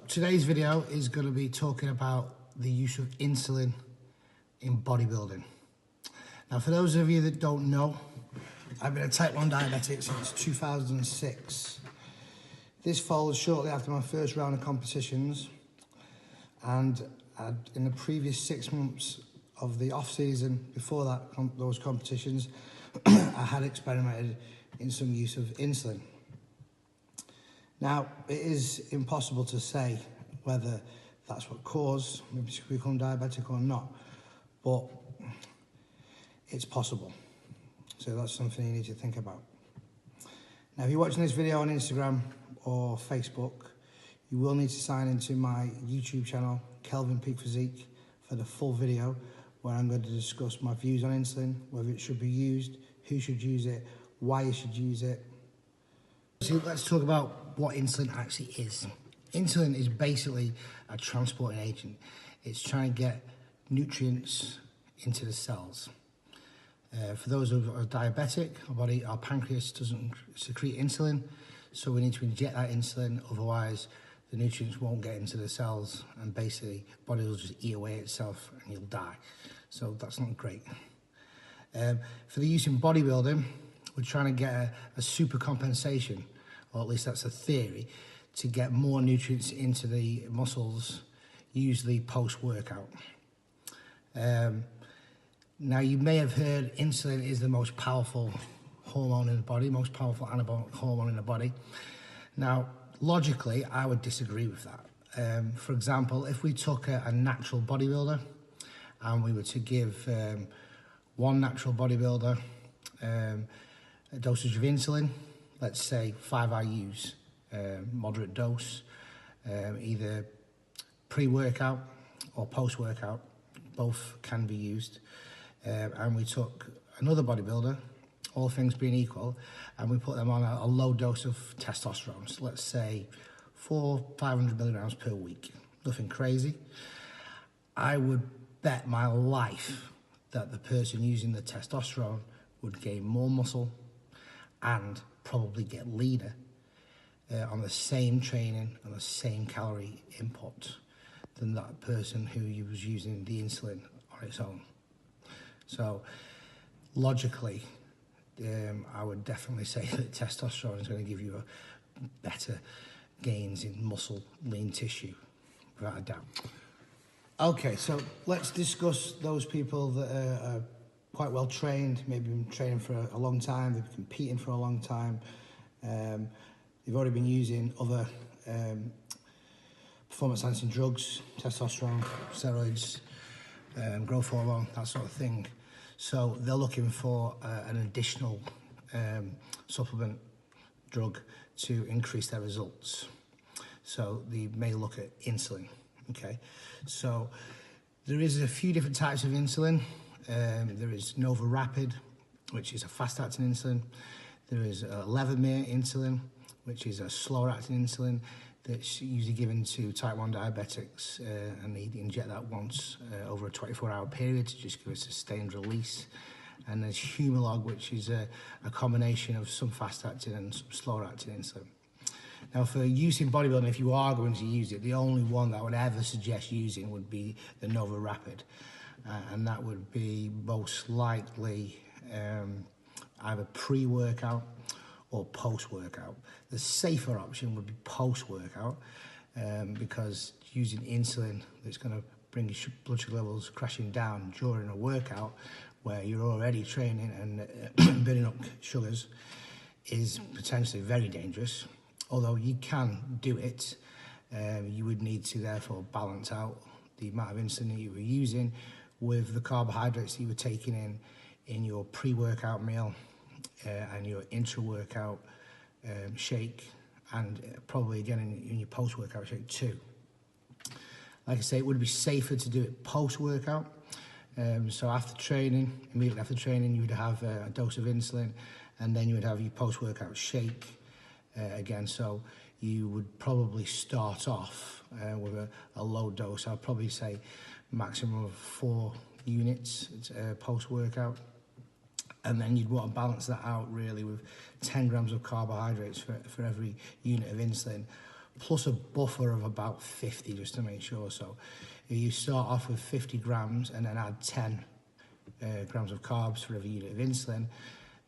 today's video is going to be talking about the use of insulin in bodybuilding. Now, for those of you that don't know, I've been a type 1 diabetic since 2006. This follows shortly after my first round of competitions, and in the previous 6 months of the off-season before that, those competitions, I had experimented in some use of insulin. Now, it is impossible to say whether that's what caused me to become diabetic or not, but it's possible. So that's something you need to think about. Now, if you're watching this video on Instagram or Facebook, you will need to sign into my YouTube channel, Kelvin Peak Physique, for the full video, where I'm going to discuss my views on insulin, whether it should be used, who should use it, why you should use it. So let's talk about what insulin actually is. Insulin is basically a transporting agent. It's trying to get nutrients into the cells. For those who are diabetic, our pancreas doesn't secrete insulin, so we need to inject that insulin, otherwise the nutrients won't get into the cells and basically the body will just eat away itself and you'll die. So that's not great. For the use in bodybuilding, we're trying to get a super compensation, or at least that's a theory, to get more nutrients into the muscles, usually post-workout. Now, you may have heard insulin is the most powerful hormone in the body, most powerful anabolic hormone in the body. Now, logically, I would disagree with that. For example, if we took a natural bodybuilder and we were to give one natural bodybuilder a dosage of insulin, let's say 5 IUs, moderate dose, either pre-workout or post-workout, both can be used. And we took another bodybuilder, all things being equal, and we put them on a low dose of testosterone. So let's say 400-500 milligrams per week, nothing crazy. I would bet my life that the person using the testosterone would gain more muscle and probably get leaner on the same training and the same calorie input than that person who was using the insulin on its own. So logically, I would definitely say that testosterone is going to give you a better gains in muscle, lean tissue, without a doubt. Okay, so let's discuss those people that are quite well trained, maybe been training for a long time, they've been competing for a long time, they've already been using other performance-enhancing drugs, testosterone, steroids, growth hormone, that sort of thing. So they're looking for an additional supplement drug to increase their results. So they may look at insulin, okay? So there is a few different types of insulin. There is Nova Rapid, which is a fast-acting insulin. There is Levemir insulin, which is a slower-acting insulin that's usually given to type 1 diabetics, and they inject that once over a 24-hour period to just give a sustained release. And there's Humalog, which is a combination of some fast-acting and some slower-acting insulin. Now, for use in bodybuilding, if you are going to use it, the only one that I would ever suggest using would be the Nova Rapid. And that would be most likely either pre-workout or post-workout. The safer option would be post-workout, because using insulin that's going to bring your blood sugar levels crashing down during a workout where you're already training and burning up sugars is potentially very dangerous. Although you can do it, you would need to therefore balance out the amount of insulin that you were using with the carbohydrates that you were taking in your pre-workout meal and your intra-workout shake, and probably again in your post-workout shake too. Like I say, it would be safer to do it post-workout. So after training, immediately after training, you would have a dose of insulin, and then you would have your post-workout shake again. So you would probably start off with a low dose. I'd probably say maximum of 4 units post-workout. And then you'd want to balance that out really with 10 grams of carbohydrates for every unit of insulin, plus a buffer of about 50 just to make sure. So if you start off with 50 grams and then add 10 grams of carbs for every unit of insulin,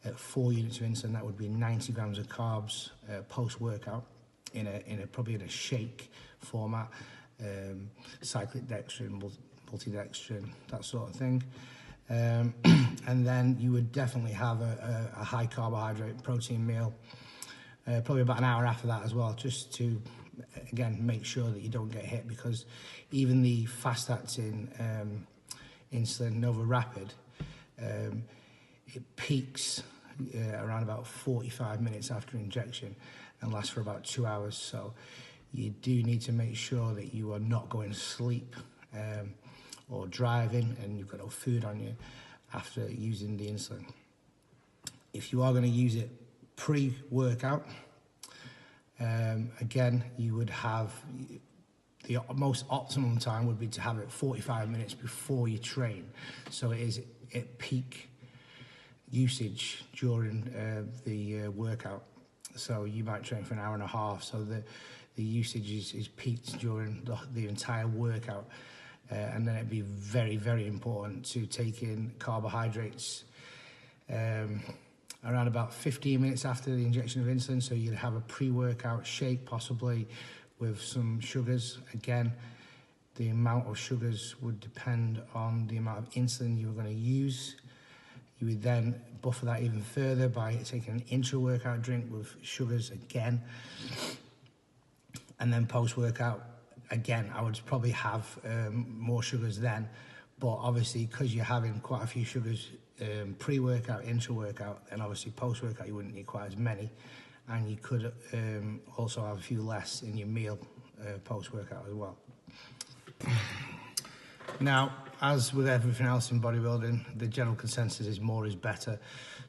at 4 units of insulin, that would be 90 grams of carbs post-workout probably in a shake format, cyclic dextrin, multidextrin, that sort of thing. And then you would definitely have a high carbohydrate protein meal, probably about an hour after that as well, just to, again, make sure that you don't get hit, because even the fast-acting insulin, Nova Rapid, it peaks around about 45 minutes after injection and lasts for about 2 hours. So you do need to make sure that you are not going to sleep or driving and you've got no food on you after using the insulin. If you are going to use it pre-workout, again, you would have the most optimum time would be to have it 45 minutes before you train. So it is at peak usage during the workout. So you might train for an hour and a half. So the usage is peaked during the entire workout. And then it'd be very, very important to take in carbohydrates around about 15 minutes after the injection of insulin. So you'd have a pre-workout shake, possibly with some sugars. Again, the amount of sugars would depend on the amount of insulin you were going to use. You would then buffer that even further by taking an intra-workout drink with sugars again. And then post-workout, again, I would probably have more sugars then. But obviously, because you're having quite a few sugars pre-workout, intra-workout, and obviously post-workout, you wouldn't need quite as many. And you could also have a few less in your meal post-workout as well. Now, as with everything else in bodybuilding, the general consensus is more is better.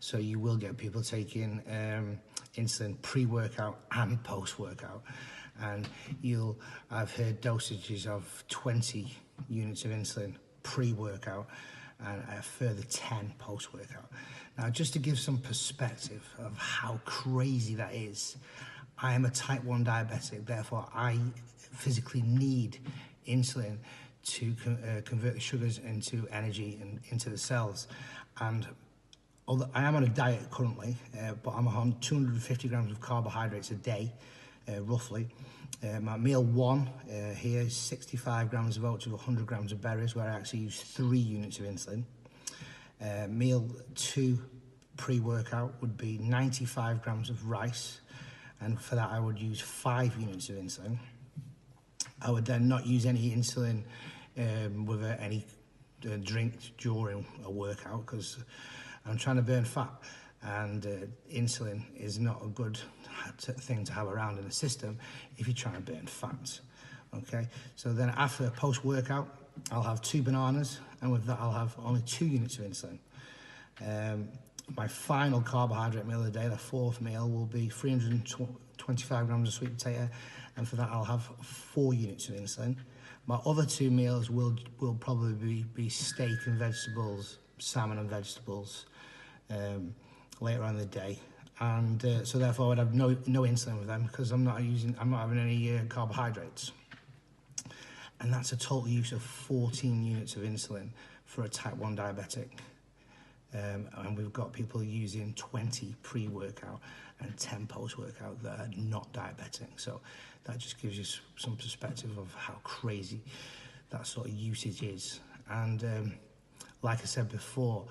So you will get people taking insulin pre-workout and post-workout. And I've heard dosages of 20 units of insulin pre-workout and a further 10 post-workout. Now, just to give some perspective of how crazy that is, I am a type 1 diabetic, therefore I physically need insulin to convert the sugars into energy and into the cells. And although I am on a diet currently, but I'm on 250 grams of carbohydrates a day, roughly. My meal one here is 65 grams of oats with 100 grams of berries, where I actually use 3 units of insulin. Meal 2 pre-workout would be 95 grams of rice, and for that I would use 5 units of insulin. I would then not use any insulin with any drink during a workout, because I'm trying to burn fat, and insulin is not a good thing to have around in the system if you're trying to burn fat. Okay, so then after post-workout, I'll have 2 bananas, and with that I'll have only 2 units of insulin. My final carbohydrate meal of the day, the 4th meal, will be 325 grams of sweet potato, and for that I'll have 4 units of insulin. My other 2 meals will probably be steak and vegetables, salmon and vegetables later on in the day, and so therefore I would have no insulin with them, because I'm not having any carbohydrates. And that's a total use of 14 units of insulin for a type 1 diabetic. And we've got people using 20 pre-workout and 10 post-workout that are not diabetic. So that just gives you some perspective of how crazy that sort of usage is. And like I said before,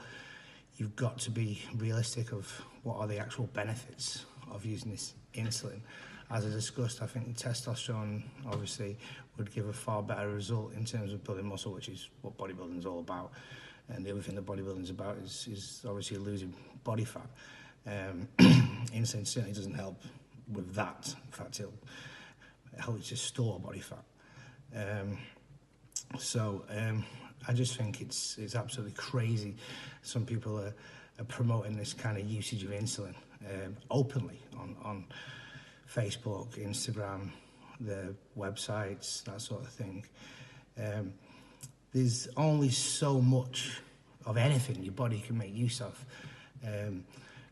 you've got to be realistic of what are the actual benefits of using this insulin. As I discussed, I think testosterone obviously would give a far better result in terms of building muscle, which is what bodybuilding is all about. And the other thing that bodybuilding is about is obviously losing body fat. Insulin certainly doesn't help with that. In fact, it'll help you to store body fat. I just think it's absolutely crazy. Some people are promoting this kind of usage of insulin openly on Facebook, Instagram, the websites, that sort of thing. There's only so much of anything your body can make use of.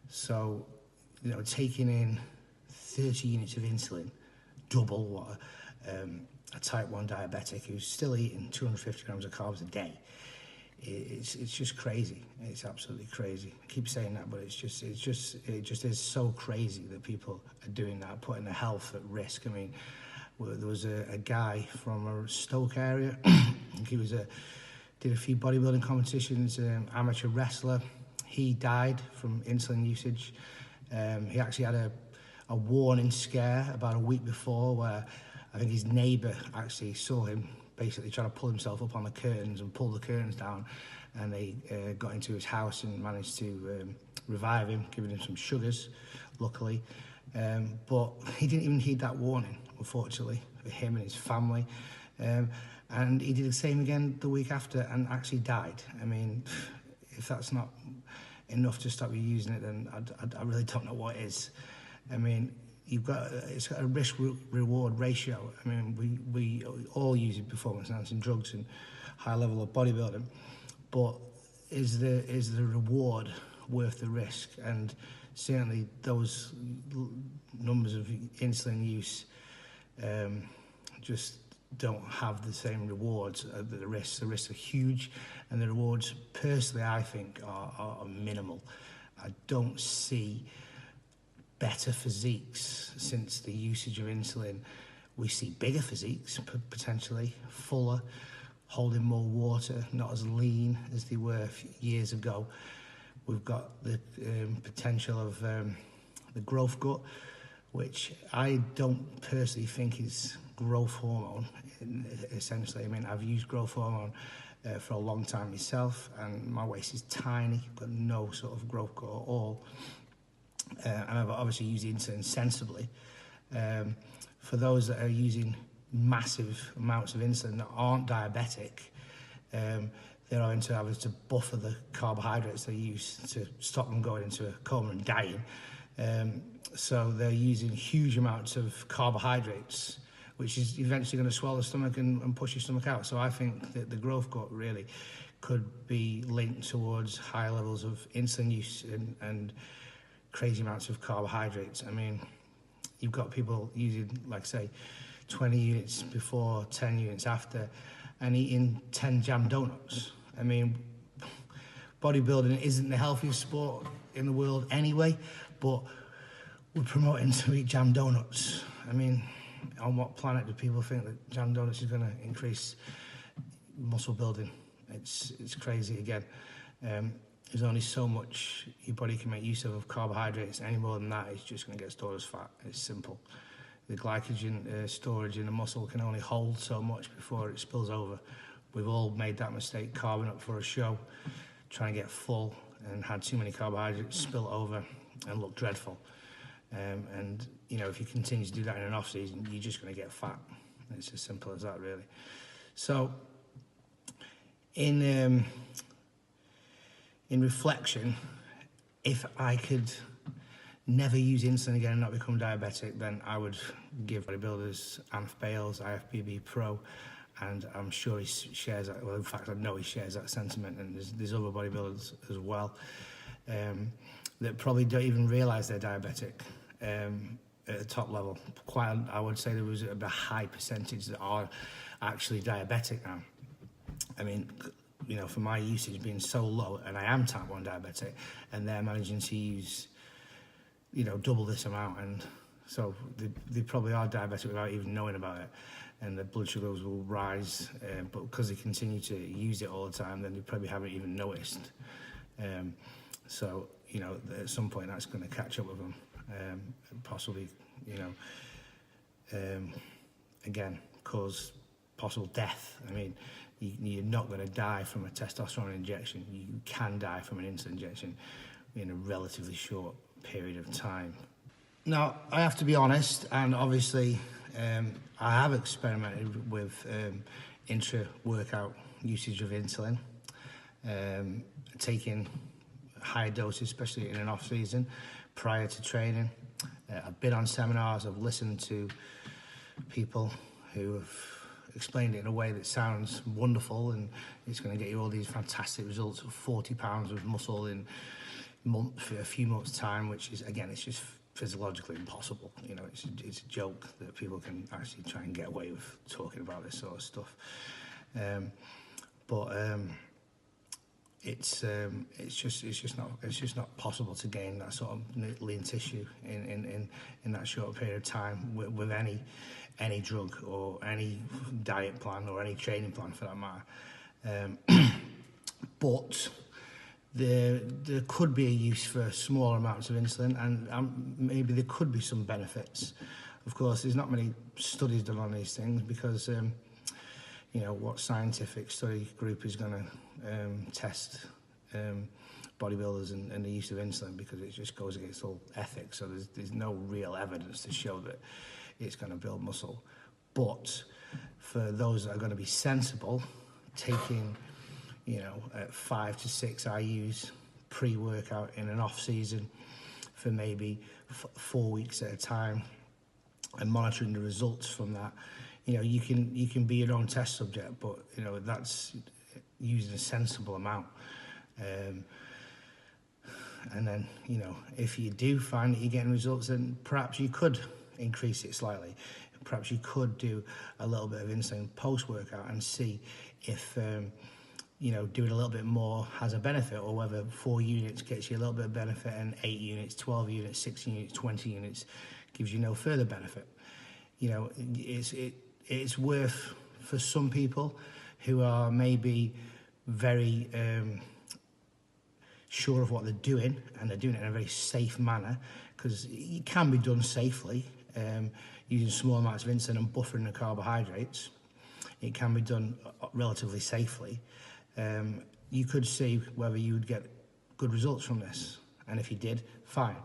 So, taking in 30 units of insulin double what a type 1 diabetic who's still eating 250 grams of carbs a day. It's just crazy. It's absolutely crazy. I keep saying that, but it just is so crazy that people are doing that, putting their health at risk. I mean, there was a guy from a Stoke area. He did a few bodybuilding competitions, amateur wrestler. He died from insulin usage. He actually had a warning scare about a week before, where I think his neighbour actually saw him basically trying to pull himself up on the curtains and pull the curtains down, and they got into his house and managed to revive him, giving him some sugars, luckily. But he didn't even heed that warning, unfortunately, for him and his family. And he did the same again the week after and actually died. I mean, if that's not enough to stop you using it, then I really don't know what is. I mean, it's got a risk-reward ratio. I mean, we all use performance-enhancing drugs and high level of bodybuilding, but is the reward worth the risk? And certainly those numbers of insulin use just don't have the same rewards. The risks are huge, and the rewards, personally, I think, are minimal. I don't see better physiques since the usage of insulin. We see bigger physiques, potentially, fuller, holding more water, not as lean as they were years ago. We've got the potential of the growth gut, which I don't personally think is growth hormone, essentially. I mean, I've used growth hormone for a long time myself, and my waist is tiny, got no sort of growth gut at all. And I've obviously used insulin sensibly. For those that are using massive amounts of insulin that aren't diabetic, they're having to buffer the carbohydrates they use to stop them going into a coma and dying. So they're using huge amounts of carbohydrates, which is eventually going to swell the stomach and push your stomach out. So I think that the growth gut really could be linked towards higher levels of insulin use and crazy amounts of carbohydrates. I mean, you've got people using, like, say, 20 units before, 10 units after, and eating 10 jam donuts. I mean, bodybuilding isn't the healthiest sport in the world anyway, but we're promoting to eat jam donuts. I mean, on what planet do people think that jam donuts is going to increase muscle building? It's crazy again. There's only so much your body can make use of carbohydrates. Any more than that, it's just going to get stored as fat. It's simple. The glycogen storage in the muscle can only hold so much before it spills over. We've all made that mistake, carving up for a show, trying to get full, and had too many carbohydrates spill over and look dreadful. And, you know, if you continue to do that in an off-season, you're just going to get fat. It's as simple as that, really. So, in reflection, if I could never use insulin again and not become diabetic, then I would give bodybuilders Anth Bales, IFBB Pro, and I'm sure he shares that. Well, in fact, I know he shares that sentiment, and there's other bodybuilders as well that probably don't even realise they're diabetic at the top level. I would say there was a high percentage that are actually diabetic now. I mean, you know, for my usage being so low, and I am type 1 diabetic, and they're managing to use, you know, double this amount, and so they probably are diabetic without even knowing about it, and their blood sugars will rise, but because they continue to use it all the time, then they probably haven't even noticed. So, you know, at some point that's going to catch up with them, possibly, you know, again, cause possible death. I mean, you're not going to die from a testosterone injection. You can die from an insulin injection in a relatively short period of time. Now, I have to be honest, and obviously I have experimented with intra-workout usage of insulin, taking higher doses, especially in an off-season, prior to training. I've been on seminars, I've listened to people who have explained it in a way that sounds wonderful, and it's going to get you all these fantastic results of 40 pounds of muscle in a few months' time, which is, again, it's just physiologically impossible. You know, it's a joke that people can actually try and get away with talking about this sort of stuff. It's just not possible to gain that sort of lean tissue in that short period of time with any drug or any diet plan or any training plan for that matter. But there could be a use for smaller amounts of insulin, and maybe there could be some benefits. Of course, there's not many studies done on these things because you know, what scientific study group is going to test bodybuilders and the use of insulin, because it just goes against all ethics. So there's no real evidence to show that it's going to build muscle. But for those that are going to be sensible, taking, you know, 5 to 6 IUs pre-workout in an off-season for maybe 4 weeks at a time and monitoring the results from that, you know, you can be your own test subject, but, you know, that's using a sensible amount. And then, you know, if you do find that you're getting results, then perhaps you could increase it slightly. Perhaps you could do a little bit of insulin post-workout and see if, you know, doing a little bit more has a benefit, or whether 4 units gets you a little bit of benefit and 8 units, 12 units, 16 units, 20 units gives you no further benefit. You know, it's worth, for some people who are maybe very sure of what they're doing, and they're doing it in a very safe manner, because it can be done safely, using small amounts of insulin and buffering the carbohydrates. It can be done relatively safely. You could see whether you would get good results from this, and if you did, fine.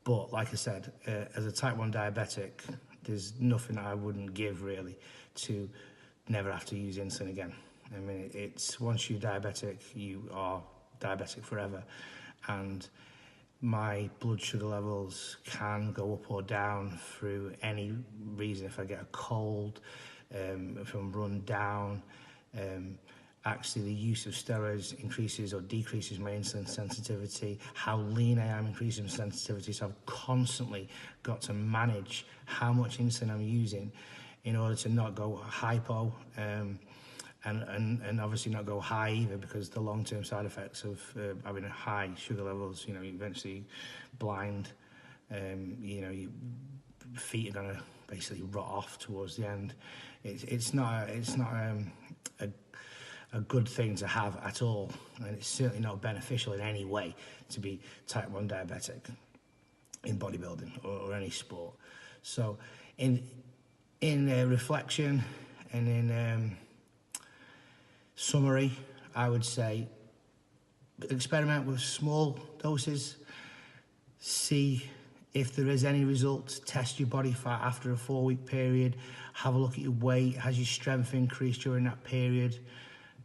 But like I said, as a type 1 diabetic, there's nothing I wouldn't give really to never have to use insulin again. I mean, it's once you're diabetic, you are diabetic forever. And my blood sugar levels can go up or down through any reason. If I get a cold, if I'm run down, actually the use of steroids increases or decreases my insulin sensitivity. How lean I am increases my sensitivity, so I've constantly got to manage how much insulin I'm using in order to not go hypo, and obviously not go high either, because the long-term side effects of having a high sugar levels, you know, eventually blind, you know, your feet are going to basically rot off towards the end. It's not a good thing to have at all, and it's certainly not beneficial in any way to be type 1 diabetic in bodybuilding or any sport. So in reflection and in summary, I would say experiment with small doses, see if there is any results, test your body fat after a 4-week period, have a look at your weight, has your strength increased during that period,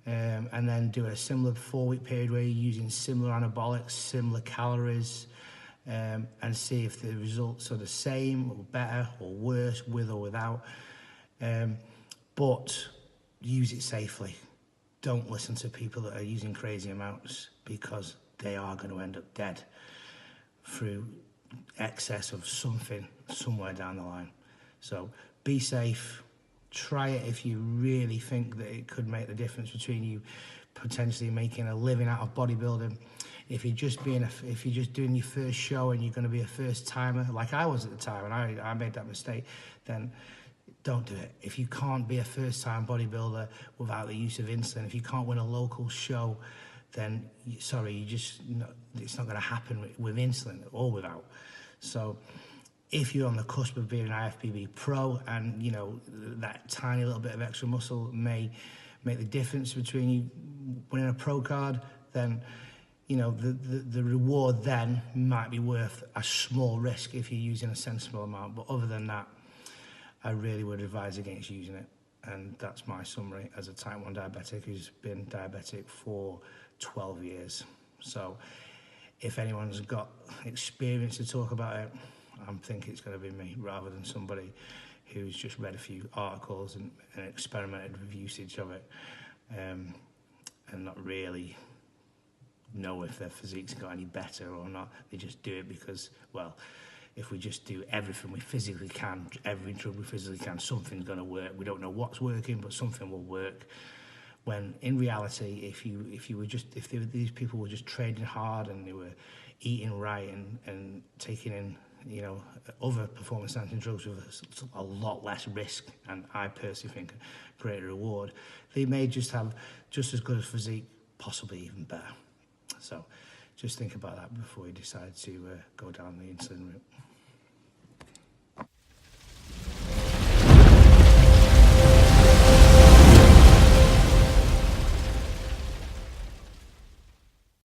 and then do a similar 4-week period where you're using similar anabolics, similar calories, and see if the results are the same or better or worse with or without. But use it safely. Don't listen to people that are using crazy amounts, because they are going to end up dead through excess of something somewhere down the line. So be safe. Try it if you really think that it could make the difference between you potentially making a living out of bodybuilding. If you're just doing your first show and you're going to be a first timer, like I was at the time, and I made that mistake, then don't do it. If you can't be a first time bodybuilder without the use of insulin, if you can't win a local show, then it's not going to happen with insulin or without. So if you're on the cusp of being an IFBB pro, and you know that tiny little bit of extra muscle may make the difference between you winning a pro card, then you know the reward then might be worth a small risk if you're using a sensible amount. But other than that, I really would advise against using it. And that's my summary as a type 1 diabetic who's been diabetic for 12 years. So if anyone's got experience to talk about it, I'm thinking it's going to be me, rather than somebody who's just read a few articles and experimented with usage of it, and not really know if their physique's got any better or not. They just do it because, well, if we just do everything we physically can, every drug we physically can, something's going to work. We don't know what's working, but something will work. When in reality, if these people were just training hard and they were eating right and taking in, you know, other performance-enhancing drugs with a lot less risk, and I personally think a greater reward, they may just have just as good a physique, possibly even better. So just think about that before you decide to go down the insulin route.